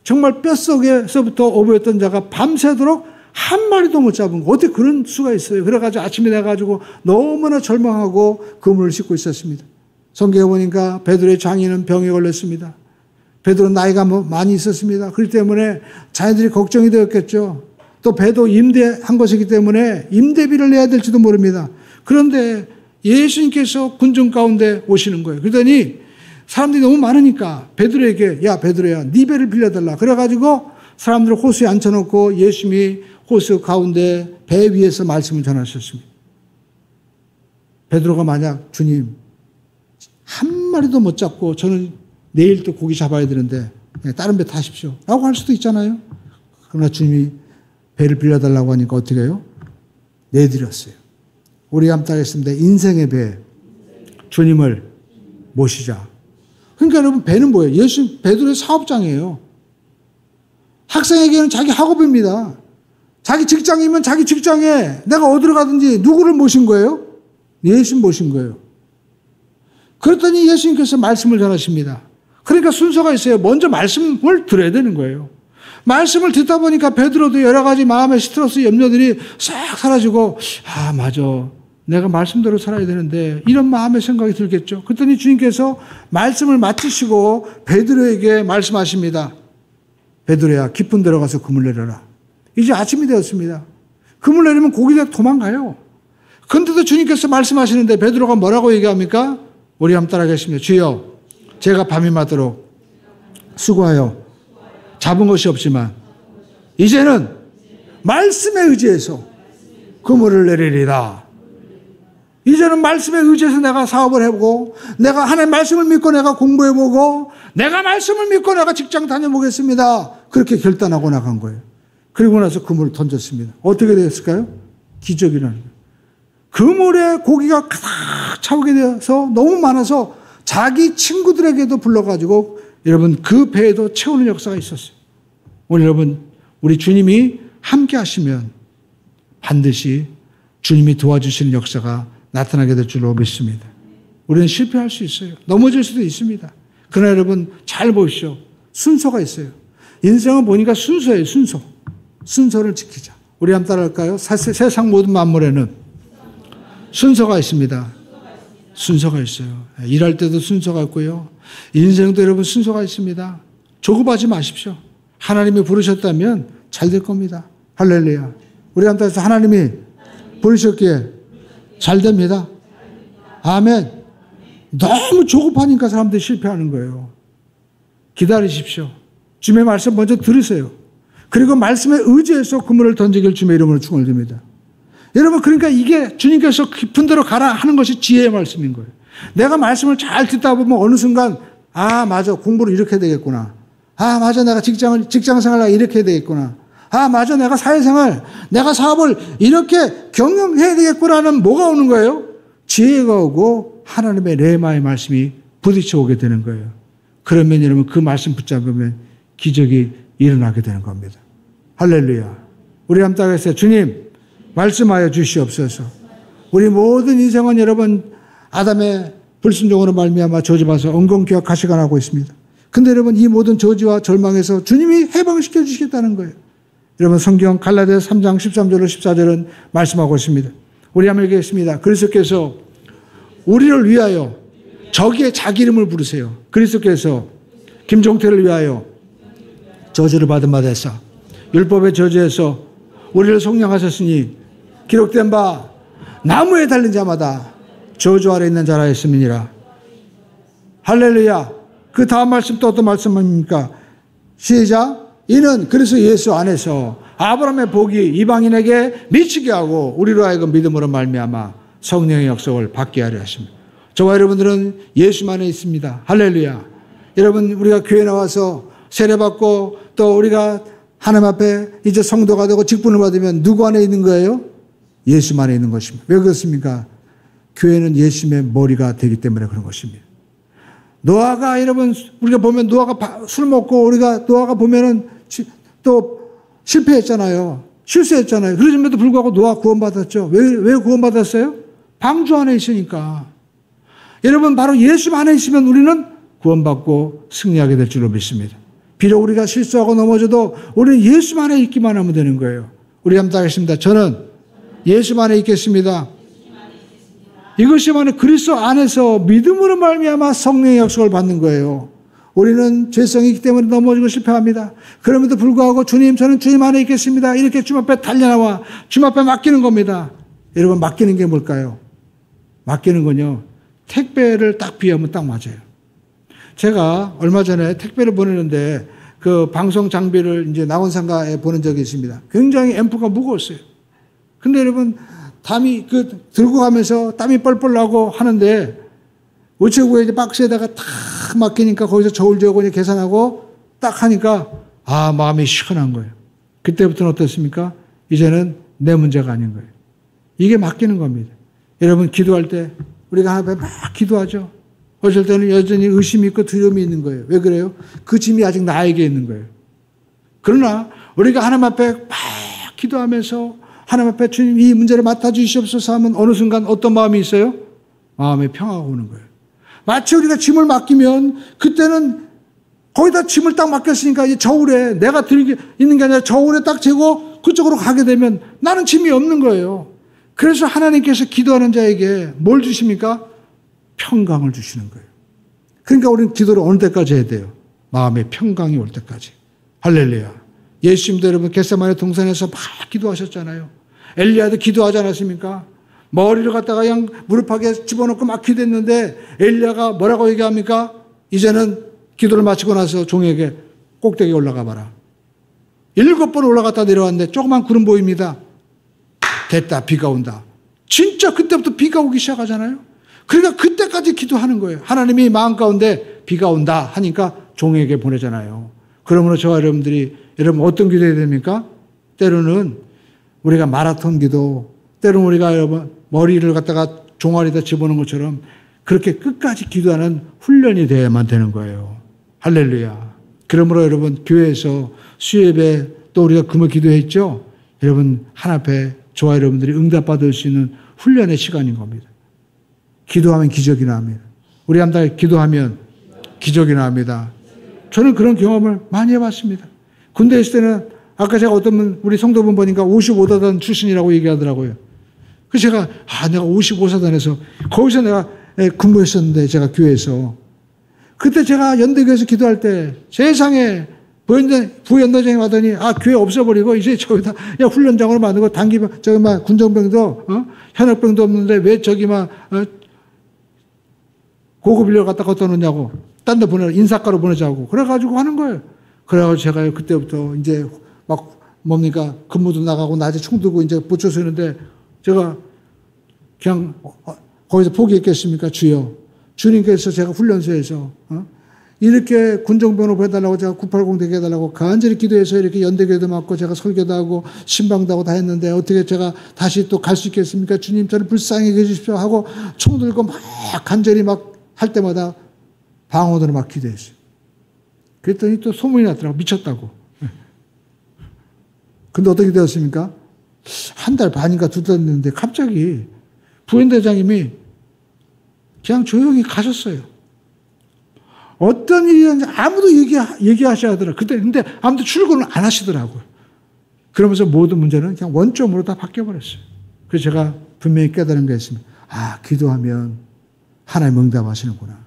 정말 뼛속에서부터 어부였던 자가 밤새도록 한 마리도 못 잡은 거. 어떻게 그런 수가 있어요? 그래가지고 아침에 돼가지고 너무나 절망하고 그물을 싣고 있었습니다. 성경에 보니까 베드로의 장인은 병에 걸렸습니다. 베드로는 나이가 많이 있었습니다. 그렇기 때문에 자녀들이 걱정이 되었겠죠. 또 배도 임대한 것이기 때문에 임대비를 내야 될지도 모릅니다. 그런데 예수님께서 군중 가운데 오시는 거예요. 그러더니 사람들이 너무 많으니까 베드로에게 야 베드로야 네 배를 빌려달라. 그래가지고 사람들을 호수에 앉혀놓고 예수님이 호수 가운데 배 위에서 말씀을 전하셨습니다. 베드로가 만약 주님 한 마리도 못 잡고 저는 내일 또 고기 잡아야 되는데 다른 배 타십시오 라고 할 수도 있잖아요. 그러나 주님이 배를 빌려달라고 하니까 어떻게 해요? 내드렸어요. 우리 함께 하겠습니다. 인생의 배 주님을 모시자. 그러니까 여러분 배는 뭐예요? 예수 베드로의 사업장이에요. 학생에게는 자기 학업입니다. 자기 직장이면 자기 직장에 내가 어디로 가든지 누구를 모신 거예요? 예수님 모신 거예요. 그랬더니 예수님께서 말씀을 전하십니다. 그러니까 순서가 있어요. 먼저 말씀을 들어야 되는 거예요. 말씀을 듣다 보니까 베드로도 여러 가지 마음의 스트레스, 염려들이 싹 사라지고 맞아. 내가 말씀대로 살아야 되는데 이런 마음의 생각이 들겠죠. 그랬더니 주님께서 말씀을 마치시고 베드로에게 말씀하십니다. 베드로야 깊은 데로 가서 그물 내려라. 이제 아침이 되었습니다. 그물 내리면 고기가 도망가요. 그런데도 주님께서 말씀하시는데 베드로가 뭐라고 얘기합니까? 우리 한번 따라하겠습니다. 주여 제가 밤이 맞도록 수고하여 잡은 것이 없지만 이제는 말씀에 의지해서 그물을 내리리다. 이제는 말씀에 의지해서 내가 사업을 해보고, 내가 하나님의 말씀을 믿고 내가 공부해보고, 내가 말씀을 믿고 내가 직장 다녀보겠습니다. 그렇게 결단하고 나간 거예요. 그리고 나서 그물을 던졌습니다. 어떻게 됐을까요? 기적이라는 거예요. 그물에 고기가 가득 차오게 되어서 너무 많아서 자기 친구들에게도 불러가지고 여러분 그 배에도 채우는 역사가 있었어요. 오늘 여러분 우리 주님이 함께 하시면 반드시 주님이 도와주시는 역사가 나타나게 될 줄로 믿습니다. 우리는 실패할 수 있어요. 넘어질 수도 있습니다. 그러나 여러분 잘 보십시오. 순서가 있어요. 인생은 보니까 순서예요. 순서. 순서를 지키자. 우리 한번 따라할까요? 세상 모든 만물에는 순서가 있습니다. 순서가 있어요. 일할 때도 순서가 있고요. 인생도 여러분 순서가 있습니다. 조급하지 마십시오. 하나님이 부르셨다면 잘 될 겁니다. 할렐루야. 우리 한번 따라서 하나님이 부르셨기에 잘 됩니다. 아멘. 너무 조급하니까 사람들이 실패하는 거예요. 기다리십시오. 주님의 말씀 먼저 들으세요. 그리고 말씀에 의지해서 그물을 던지길 주님의 이름으로 축원을 드립니다. 여러분 그러니까 이게 주님께서 깊은 데로 가라 하는 것이 지혜의 말씀인 거예요. 내가 말씀을 잘 듣다 보면 어느 순간 아 맞아 공부를 이렇게 해야 되겠구나. 아 맞아 내가 직장생활 이렇게 해야 되겠구나. 아 맞아 내가 사회생활 내가 사업을 이렇게 경영해야 되겠구나는 뭐가 오는 거예요? 지혜가 오고 하나님의 레마의 말씀이 부딪혀 오게 되는 거예요. 그러면 여러분 그 말씀 붙잡으면 기적이 일어나게 되는 겁니다. 할렐루야. 우리 한번 따라해서 주님 말씀하여 주시옵소서. 우리 모든 인생은 여러분 아담의 불순종으로 말미암아 저주받아서 엉겅퀴와 가시가 나고 있습니다. 근데 여러분 이 모든 저주와 절망에서 주님이 해방시켜 주시겠다는 거예요. 여러분 성경 갈라디아서 3장 13절로 14절은 말씀하고 있습니다. 우리 한번 읽겠습니다. 그리스도께서 우리를 위하여 저기에 자기 이름을 부르세요. 그리스도께서 김종태를 위하여 저주를 받은 바 되사 율법의 저주에서 우리를 속량하셨으니 기록된 바 나무에 달린 자마다 저주 아래 있는 자라 했음이니라. 할렐루야. 그 다음 말씀 또 어떤 말씀입니까? 시작. 이는 그리스도 예수 안에서 아브라함의 복이 이방인에게 미치게 하고 우리로 하여금 믿음으로 말미암아 성령의 역사를 받게 하려 하십니다. 저와 여러분들은 예수 안에 있습니다. 할렐루야. 여러분 우리가 교회 나와서 세례받고 또 우리가 하나님 앞에 이제 성도가 되고 직분을 받으면 누구 안에 있는 거예요? 예수 안에 있는 것입니다. 왜 그렇습니까? 교회는 예수님의 머리가 되기 때문에 그런 것입니다. 노아가 여러분 우리가 보면 노아가 술 먹고 우리가 노아가 보면은 또 실패했잖아요. 실수했잖아요. 그러면도 불구하고 노아 구원받았죠. 왜 구원받았어요? 방주 안에 있으니까. 여러분 바로 예수 안에 있으면 우리는 구원받고 승리하게 될 줄로 믿습니다. 비록 우리가 실수하고 넘어져도 우리는 예수 안에 있기만 하면 되는 거예요. 우리 한번 따겠습니다. 저는 예수 안에 있겠습니다. 이것이 바로 그리스도 안에서 믿음으로 말미암아 성령의 역사를 받는 거예요. 우리는 죄성이 있기 때문에 넘어지고 실패합니다. 그럼에도 불구하고 주님 저는 주님 안에 있겠습니다. 이렇게 주님 앞에 달려나와 주님 앞에 맡기는 겁니다. 여러분 맡기는 게 뭘까요? 맡기는 건요. 택배를 딱 비하면 딱 맞아요. 제가 얼마 전에 택배를 보내는데 그 방송 장비를 이제 낙원상가에 보낸 적이 있습니다. 굉장히 앰프가 무거웠어요. 근데 여러분 담이 들고 가면서 땀이 뻘뻘 나고 하는데 우체국에 이제 박스에다가 탁 맡기니까 거기서 저울 재고 계산하고 딱 하니까 마음이 시원한 거예요. 그때부터는 어떻습니까? 이제는 내 문제가 아닌 거예요. 이게 맡기는 겁니다. 여러분 기도할 때 우리가 하나님 앞에 막 기도하죠. 어쩔 때는 여전히 의심이 있고 두려움이 있는 거예요. 왜 그래요? 그 짐이 아직 나에게 있는 거예요. 그러나 우리가 하나님 앞에 막 기도하면서 하나님 앞에 주님 이 문제를 맡아주시옵소서 하면 어느 순간 어떤 마음이 있어요? 마음의 평화가 오는 거예요. 마치 우리가 짐을 맡기면 그때는 거기다 짐을 딱 맡겼으니까 이제 저울에 내가 들고 있는 게 아니라 저울에 딱 재고 그쪽으로 가게 되면 나는 짐이 없는 거예요. 그래서 하나님께서 기도하는 자에게 뭘 주십니까? 평강을 주시는 거예요. 그러니까 우리는 기도를 어느 때까지 해야 돼요? 마음의 평강이 올 때까지. 할렐루야. 예수님도 여러분 겟세마네 동산에서 막 기도하셨잖아요. 엘리야도 기도하지 않았습니까? 머리를 갖다가 그냥 무릎팍에 집어넣고 막 기도했는데 엘리야가 뭐라고 얘기합니까? 이제는 기도를 마치고 나서 종에게 꼭대기에 올라가 봐라. 7번 올라갔다 내려왔는데 조그만 구름 보입니다. 됐다. 비가 온다. 진짜 그때부터 비가 오기 시작하잖아요. 그러니까 그때까지 기도하는 거예요. 하나님이 마음 가운데 비가 온다 하니까 종에게 보내잖아요. 그러므로 저와 여러분들이 여러분 어떤 기도해야 됩니까? 때로는 우리가 마라톤 기도, 때로는 우리가 여러분 머리를 갖다가 종아리에다 집어넣은 것처럼 그렇게 끝까지 기도하는 훈련이 돼야만 되는 거예요. 할렐루야. 그러므로 여러분 교회에서 수요예배 또 우리가 금요 기도했죠. 여러분 하나님께 저와 여러분들이 응답받을 수 있는 훈련의 시간인 겁니다. 기도하면 기적이 납니다. 우리 함께 기도하면 기적이 납니다. 저는 그런 경험을 많이 해봤습니다. 군대에 있을 때는 아까 제가 어떤 분 우리 성도분 보니까 55사단 출신이라고 얘기하더라고요. 그래서 제가 내가 55사단에서 거기서 내가 근무했었는데 제가 교회에서 그때 제가 연대교에서 기도할 때 세상에 부연대장이 와더니 교회 없애버리고 이제 저기다 훈련장으로 만들고 군정병도 현역병도 없는데 왜 고급 인력 갖다 걷다 놓냐고 딴 데 인사과로 보내자고 그래가지고 하는 거예요. 그래가지고 제가 그때부터 이제 막 근무도 나가고 낮에 총 들고 이제 붙여서 있는데 제가 그냥 거기서 포기했겠습니까? 주여. 주님께서 제가 훈련소에서 이렇게 군정병으로 보내달라고 제가 980 되게 해달라고 간절히 기도해서 이렇게 연대교도 맡고 제가 설교도 하고 신방도 하고 다 했는데 어떻게 제가 다시 또 갈 수 있겠습니까? 주님 저를 불쌍히 해주십시오 하고 총 들고 막 간절히 막 할 때마다 방언으로 막 기도했어요. 그랬더니 또 소문이 났더라고. 미쳤다고. 근데 어떻게 되었습니까? 한 달 반인가 두 달 됐는데 갑자기 부연대장님이 그냥 조용히 가셨어요. 어떤 일이었는지 아무도 얘기하셔야 하더라고요. 근데 아무도 출근을 안 하시더라고요. 그러면서 모든 문제는 그냥 원점으로 다 바뀌어버렸어요. 그래서 제가 분명히 깨달은 게 있습니다. 기도하면 하나님 응답하시는구나.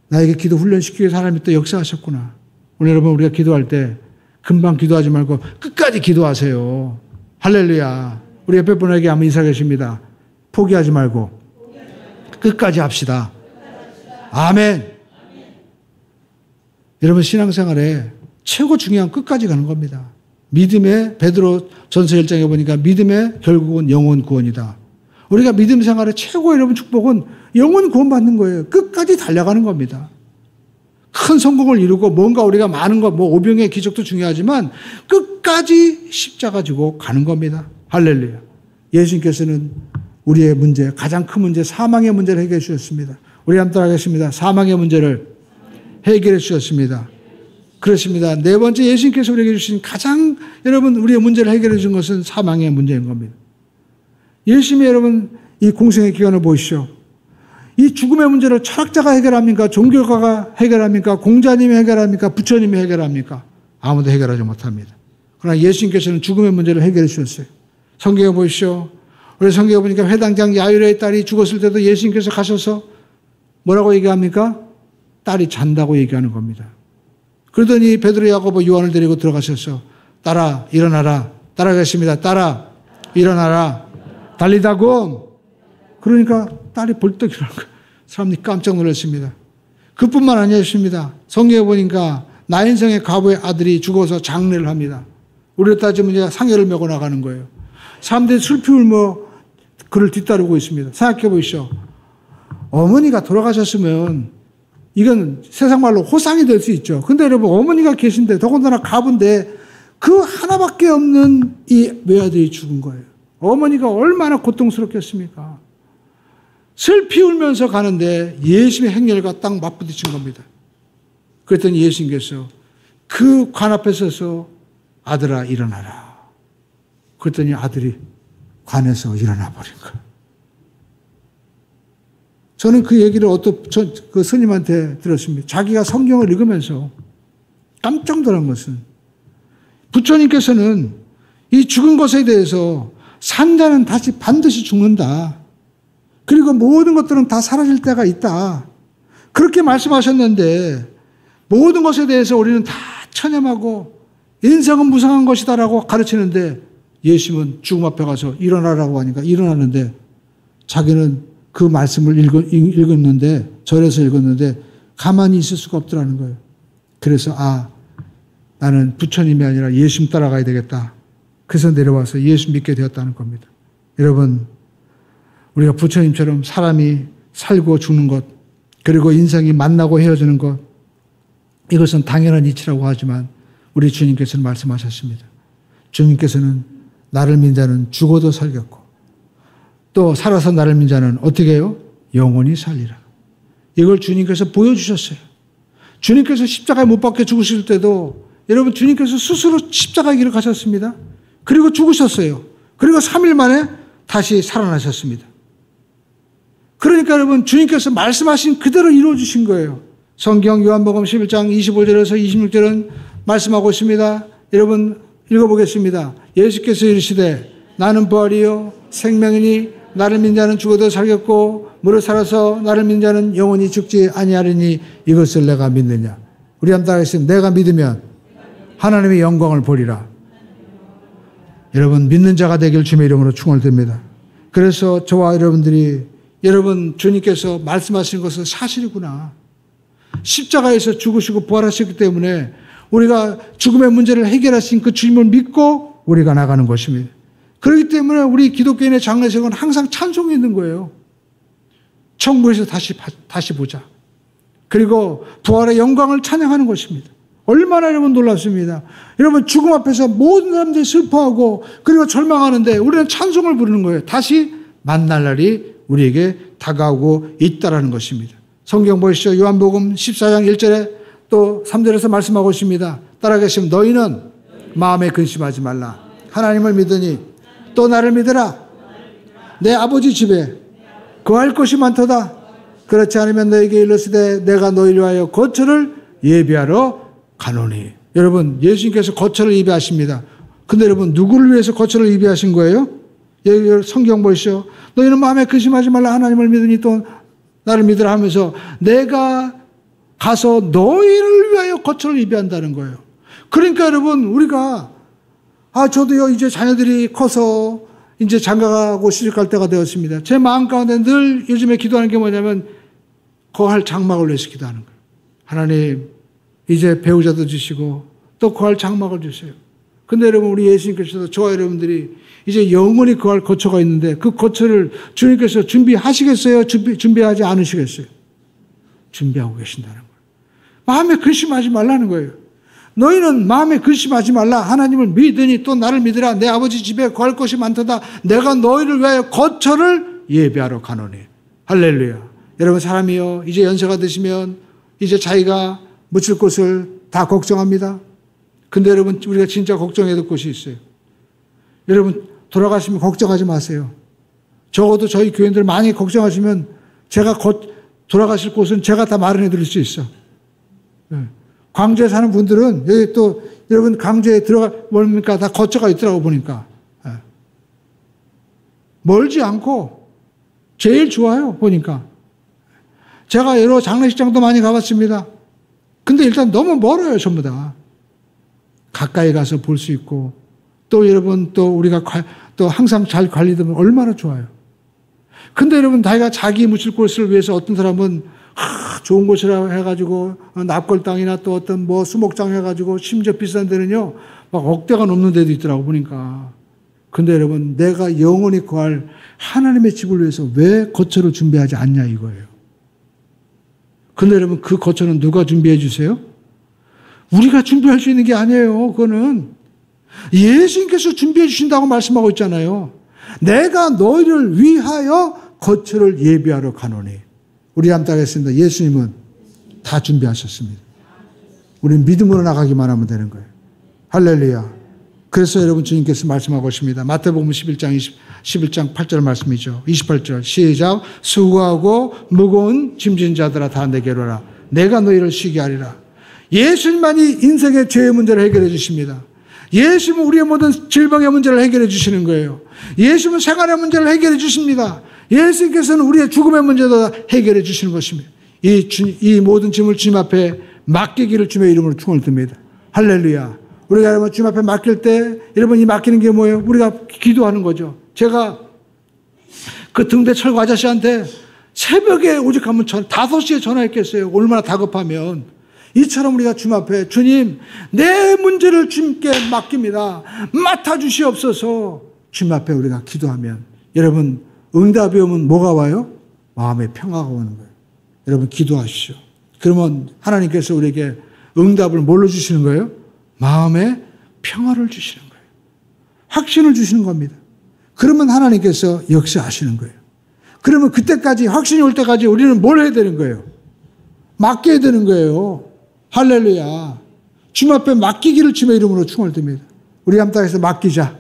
나에게 기도 훈련시키기 위해서 하나님이 또 역사하셨구나. 오늘 여러분 우리가 기도할 때 금방 기도하지 말고 끝까지 기도하세요. 할렐루야. 우리 옆에 분에게 한번 인사 계십니다. 포기하지 말고 끝까지 합시다. 아멘. 여러분 신앙생활에 최고 중요한 끝까지 가는 겁니다. 믿음의 베드로 전서 1장에 보니까 믿음의 결국은 영혼 구원이다. 우리가 믿음 생활의 최고 여러분 축복은 영혼 구원 받는 거예요. 끝까지 달려가는 겁니다. 큰 성공을 이루고 뭔가 우리가 많은 것, 오병의 기적도 중요하지만 끝까지 십자가 지고 가는 겁니다. 할렐루야. 예수님께서는 우리의 문제, 가장 큰 문제, 사망의 문제를 해결해 주셨습니다. 우리 함께 하겠습니다. 사망의 문제를 해결해 주셨습니다. 그렇습니다. 네 번째 예수님께서 우리에게 주신 가장 여러분 우리의 문제를 해결해 준 것은 사망의 문제인 겁니다. 예수님이 여러분 이 공생의 기간을 보시오. 이 죽음의 문제를 철학자가 해결합니까? 종교가가 해결합니까? 공자님이 해결합니까? 부처님이 해결합니까? 아무도 해결하지 못합니다. 그러나 예수님께서는 죽음의 문제를 해결해 주셨어요. 성경에 보십시오. 우리 성경에 보니까 회당장 야이로의 딸이 죽었을 때도 예수님께서 가셔서 뭐라고 얘기합니까? 딸이 잔다고 얘기하는 겁니다. 그러더니 베드로, 야고보, 요한을 데리고 들어가셔서 딸아 일어나라. 따라가겠습니다. 딸아 일어나라. 달리다곰. 그러니까 딸이 벌떡 일어난 거예요. 사람들이 깜짝 놀랐습니다. 그뿐만 아니었습니다. 성경에 보니까 나인성의 과부의 아들이 죽어서 장례를 합니다. 우리로 따지면 이제 상여를 메고 나가는 거예요. 사람들이 슬피 울며 그를 뒤따르고 있습니다. 생각해 보시죠. 어머니가 돌아가셨으면 이건 세상 말로 호상이 될 수 있죠. 근데 여러분 어머니가 계신데 더군다나 가부인데 그 하나밖에 없는 이 외아들이 죽은 거예요. 어머니가 얼마나 고통스럽겠습니까? 슬피 울면서 가는데 예수님의 행렬과 딱 맞부딪힌 겁니다. 그랬더니 예수님께서 그 관 앞에 서서 아들아 일어나라. 그랬더니 아들이 관에서 일어나 버린 거예요. 저는 그 얘기를 그 스님한테 들었습니다. 자기가 성경을 읽으면서 깜짝 놀란 것은 부처님께서는 이 죽은 것에 대해서 산자는 다시 반드시 죽는다. 그리고 모든 것들은 다 사라질 때가 있다. 그렇게 말씀하셨는데 모든 것에 대해서 우리는 다 천념하고 인생은 무상한 것이다라고 가르치는데 예수님은 죽음 앞에 가서 일어나라고 하니까 일어나는데 자기는 그 말씀을 읽었는데 절에서 읽었는데 가만히 있을 수가 없더라는 거예요. 그래서 나는 부처님이 아니라 예수님 따라가야 되겠다. 그래서 내려와서 예수 믿게 되었다는 겁니다. 여러분 우리가 부처님처럼 사람이 살고 죽는 것, 그리고 인생이 만나고 헤어지는 것, 이것은 당연한 이치라고 하지만 우리 주님께서는 말씀하셨습니다. 주님께서는 나를 믿는 자는 죽어도 살겠고 또 살아서 나를 믿는 자는 어떻게 해요? 영원히 살리라. 이걸 주님께서 보여주셨어요. 주님께서 십자가에 못 박혀 죽으실 때도 여러분 주님께서 스스로 십자가의 길을 가셨습니다. 그리고 죽으셨어요. 그리고 3일 만에 다시 살아나셨습니다. 그러니까 여러분 주님께서 말씀하신 그대로 이루어주신 거예요. 성경 요한복음 11장 25절에서 26절은 말씀하고 있습니다. 여러분 읽어보겠습니다. 예수께서 이르시되 나는 부활이요 생명이니 나를 믿는 자는 죽어도 살겠고 무릇 살아서 나를 믿는 자는 영원히 죽지 아니하리니 이것을 내가 믿느냐. 우리 한번 따라하겠습니다. 내가 믿으면 하나님의 영광을 보리라. 여러분 믿는 자가 되길 주님의 이름으로 축원드립니다. 그래서 저와 여러분들이 여러분 주님께서 말씀하신 것은 사실이구나. 십자가에서 죽으시고 부활하셨기 때문에 우리가 죽음의 문제를 해결하신 그 주님을 믿고 우리가 나가는 것입니다. 그렇기 때문에 우리 기독교인의 장례식은 항상 찬송이 있는 거예요. 천국에서 다시 보자. 그리고 부활의 영광을 찬양하는 것입니다. 얼마나 여러분 놀랍습니다. 여러분 죽음 앞에서 모든 사람들이 슬퍼하고 그리고 절망하는데 우리는 찬송을 부르는 거예요. 다시 만날 날이 우리에게 다가오고 있다라는 것입니다. 성경 보시죠. 요한복음 14장 1절에 또 3절에서 말씀하고 있습니다. 따라가시면 너희는 마음에 근심하지 말라. 하나님을 믿으니 또 나를 믿으라. 내 아버지 집에 거할 것이 많도다. 그렇지 않으면 너에게 이르시되 내가 너희를 위하여 거처를 예비하러 가노니. 여러분 예수님께서 거처를 예비하십니다. 근데 여러분 누구를 위해서 거처를 예비하신 거예요? 여기 성경 보시죠. 너희는 마음에 근심하지 말라. 하나님을 믿으니 또 나를 믿으라 하면서 내가 가서 너희를 위하여 거처를 예비한다는 거예요. 그러니까 여러분 우리가 저도요 이제 자녀들이 커서 이제 장가가고 시집갈 때가 되었습니다. 제 마음 가운데 늘 요즘에 기도하는 게 뭐냐면 거할 장막을 위해서 기도하는 거예요. 하나님 이제 배우자도 주시고 또 거할 장막을 주세요. 근데 여러분 우리 예수님께서도 저와 여러분들이 이제 영원히 거할 거처가 있는데 그 거처를 주님께서 준비하시겠어요? 준비하지 않으시겠어요? 준비하고 계신다는 거예요. 마음에 근심하지 말라는 거예요. 너희는 마음에 근심하지 말라. 하나님을 믿으니 또 나를 믿으라. 내 아버지 집에 거할 것이 많도다. 내가 너희를 위하여 거처를 예비하러 가노니. 할렐루야. 여러분 사람이요 이제 연세가 드시면 이제 자기가 묻힐 곳을 다 걱정합니다. 근데 여러분 우리가 진짜 걱정해야 될 곳이 있어요. 여러분 돌아가시면 걱정하지 마세요. 적어도 저희 교인들 많이 걱정하시면 제가 돌아가실 곳은 제가 다 마련해 드릴 수 있어. 광주에 사는 분들은 여기 또 여러분 광주에 뭡니까 다 거처가 있더라고 보니까. 멀지 않고 제일 좋아요 보니까. 제가 여러 장례식장도 많이 가봤습니다. 근데 일단 너무 멀어요 전부 다. 가까이 가서 볼 수 있고 또 여러분 또 우리가 또 항상 잘 관리되면 얼마나 좋아요. 근데 여러분 자기 묻힐 곳을 위해서 어떤 사람은 좋은 곳이라 해가지고 납골 땅이나 또 어떤 뭐 수목장 해가지고 심지어 비싼 데는요 막 억대가 넘는 데도 있더라고 보니까. 근데 여러분 내가 영원히 거할 하나님의 집을 위해서 왜 거처를 준비하지 않냐 이거예요. 근데 여러분 그 거처는 누가 준비해 주세요? 우리가 준비할 수 있는 게 아니에요. 그거는 예수님께서 준비해 주신다고 말씀하고 있잖아요. 내가 너희를 위하여 거처를 예비하러 가노니. 우리 한번 따라하겠습니다. 예수님은 다 준비하셨습니다. 우리는 믿음으로 나가기만 하면 되는 거예요. 할렐루야. 그래서 여러분 주님께서 말씀하고 있습니다. 마태복음 11장 8절 말씀이죠. 28절 시작. 수고하고 무거운 짐진 자들아 다 내게로 오라. 내가 너희를 쉬게 하리라. 예수님만이 인생의 죄의 문제를 해결해 주십니다. 예수님은 우리의 모든 질병의 문제를 해결해 주시는 거예요. 예수님은 생활의 문제를 해결해 주십니다. 예수님께서는 우리의 죽음의 문제도 해결해 주시는 것입니다. 이 모든 짐을 주님 앞에 맡기기를 주님의 이름으로 축원을 드립니다. 할렐루야. 우리가 여러분 주님 앞에 맡길 때 여러분 이 맡기는 게 뭐예요? 우리가 기도하는 거죠. 제가 그 등대 철거 아저씨한테 새벽에 오직하면 5시에 전화했겠어요. 얼마나 다급하면. 이처럼 우리가 주님 앞에 주님 내 문제를 주님께 맡깁니다. 맡아주시옵소서. 주님 앞에 우리가 기도하면 여러분 응답이 오면 뭐가 와요? 마음의 평화가 오는 거예요. 여러분 기도하시오. 그러면 하나님께서 우리에게 응답을 뭘로 주시는 거예요? 마음의 평화를 주시는 거예요. 확신을 주시는 겁니다. 그러면 하나님께서 역사하시는 거예요. 그러면 그때까지 확신이 올 때까지 우리는 뭘 해야 되는 거예요? 맡겨야 되는 거예요. 할렐루야. 주님 앞에 맡기기를 주님의 이름으로 축원드립니다. 우리 함께 해서 맡기자.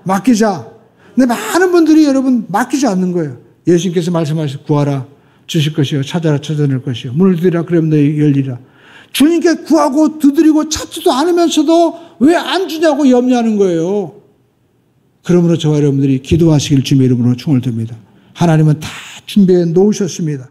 맡기자. 근데 많은 분들이 여러분 맡기지 않는 거예요. 예수님께서 말씀하시고 구하라 주실 것이요 찾아라 찾아낼 것이요 문을 두드리라 그러면 너희 열리라. 주님께 구하고 두드리고 찾지도 않으면서도 왜 안 주냐고 염려하는 거예요. 그러므로 저와 여러분들이 기도하시길 주님의 이름으로 축원드립니다. 하나님은 다 준비해 놓으셨습니다.